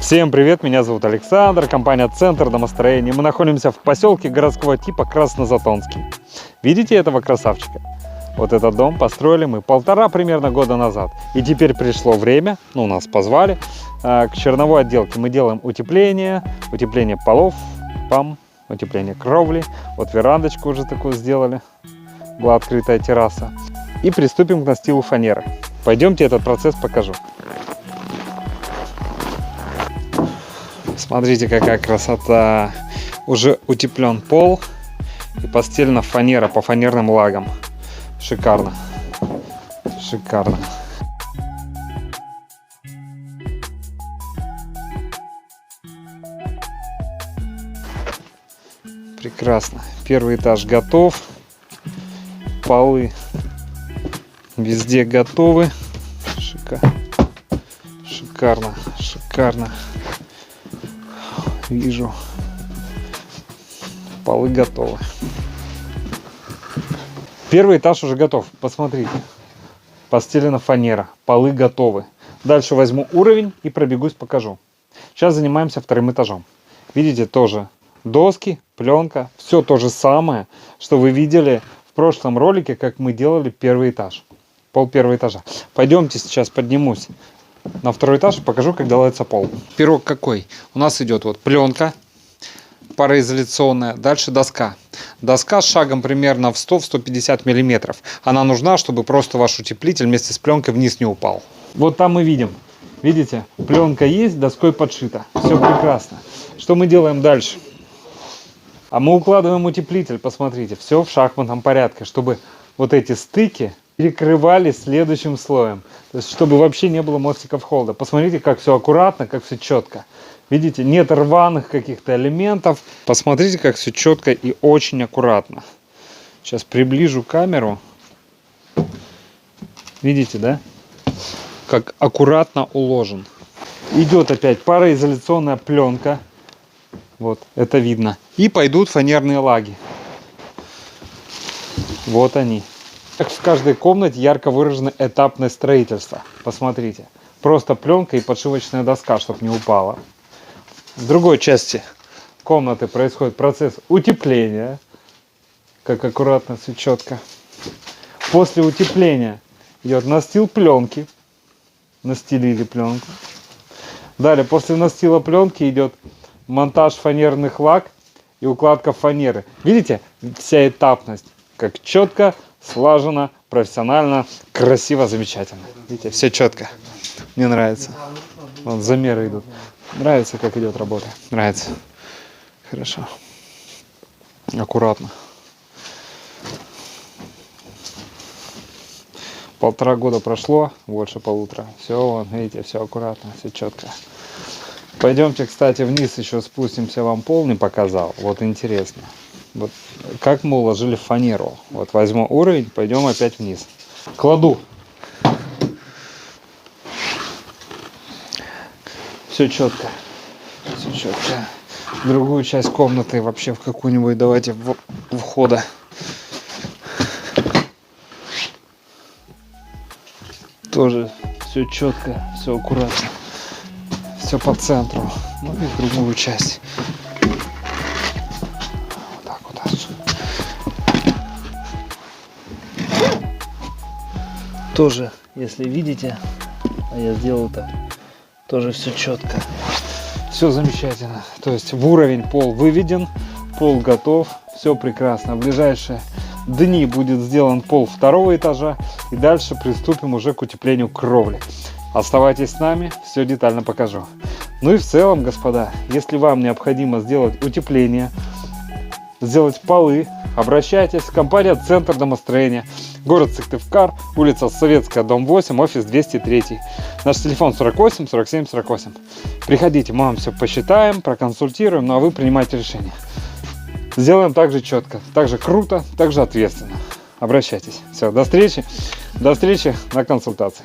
Всем привет, меня зовут Александр, компания «Центр домостроения». Мы находимся в поселке городского типа Краснозатонский. Видите этого красавчика? Вот этот дом построили мы примерно года назад. И теперь пришло время, нас позвали, к черновой отделке. Мы делаем утепление полов, утепление кровли. Вот верандочку уже такую сделали, была открытая терраса. И приступим к настилу фанеры. Пойдемте этот процесс покажу. Смотрите, какая красота. Уже утеплен пол и постелена фанера по фанерным лагам. Шикарно. Шикарно. Прекрасно. Первый этаж готов. Полы везде готовы. Шикарно. Шикарно. Вижу, полы готовы. Первый этаж уже готов. Посмотрите, постелена фанера, полы готовы. Дальше возьму уровень и пробегусь, покажу. Сейчас занимаемся вторым этажом. Видите, тоже доски, пленка, все то же самое, что вы видели в прошлом ролике, как мы делали первый этаж, пол первого этажа. Пойдемте, сейчас поднимусь на второй этаж и покажу, как делается пол. Пирог какой? У нас идет вот пленка пароизоляционная, дальше доска. Доска с шагом примерно в 100-150 мм. Она нужна, чтобы просто ваш утеплитель вместе с пленкой вниз не упал. Вот там мы видим. Видите, пленка есть, доской подшита. Все прекрасно. Что мы делаем дальше? А мы укладываем утеплитель, посмотрите, все в шахматном порядке, чтобы вот эти стыки перекрывали следующим слоем, то есть чтобы вообще не было мостиков холода. Посмотрите, как все аккуратно, как все четко. Видите, нет рваных каких-то элементов. Посмотрите, как все четко и очень аккуратно. Сейчас приближу камеру. Видите, да? Как аккуратно уложен. Идет опять пароизоляционная пленка. Вот, это видно. И пойдут фанерные лаги. Вот они. В каждой комнате ярко выражено этапное строительство. Посмотрите. Просто пленка и подшивочная доска, чтобы не упала. В другой части комнаты происходит процесс утепления. Как аккуратно, все четко. После утепления идет настил пленки. Настелили пленку. Далее, после настила пленки идет монтаж фанерных лаг и укладка фанеры. Видите, вся этапность. Как четко, слаженно, профессионально, красиво, замечательно. Видите, все четко. Мне нравится. Вон замеры идут. Нравится, как идет работа. Нравится. Хорошо. Аккуратно. 1,5 года прошло, больше 1,5. Все, вон, видите, все аккуратно, все четко. Пойдемте, кстати, вниз еще спустимся, вам пол не показал. Вот интересно. Вот как мы уложили фанеру. Вот возьму уровень, пойдем опять вниз. Кладу. Все четко. Все четко. Другую часть комнаты вообще в какую-нибудь давайте входа. Тоже все четко, все аккуратно. Все по центру. Ну и в другую часть. Тоже, если видите, а я сделал так, тоже все четко, все замечательно. То есть в уровень пол выведен, пол готов, все прекрасно. В ближайшие дни будет сделан пол второго этажа и дальше приступим уже к утеплению кровли. Оставайтесь с нами, все детально покажу. Ну и в целом, господа, если вам необходимо сделать утепление, сделать полы, обращайтесь. Компания «Центр домостроения». Город Сыктывкар, улица Советская, дом 8, офис 203. Наш телефон 48 47 48. Приходите, мы вам все посчитаем, проконсультируем, ну а вы принимайте решение. Сделаем также четко, также круто, также ответственно. Обращайтесь. Все, до встречи на консультации.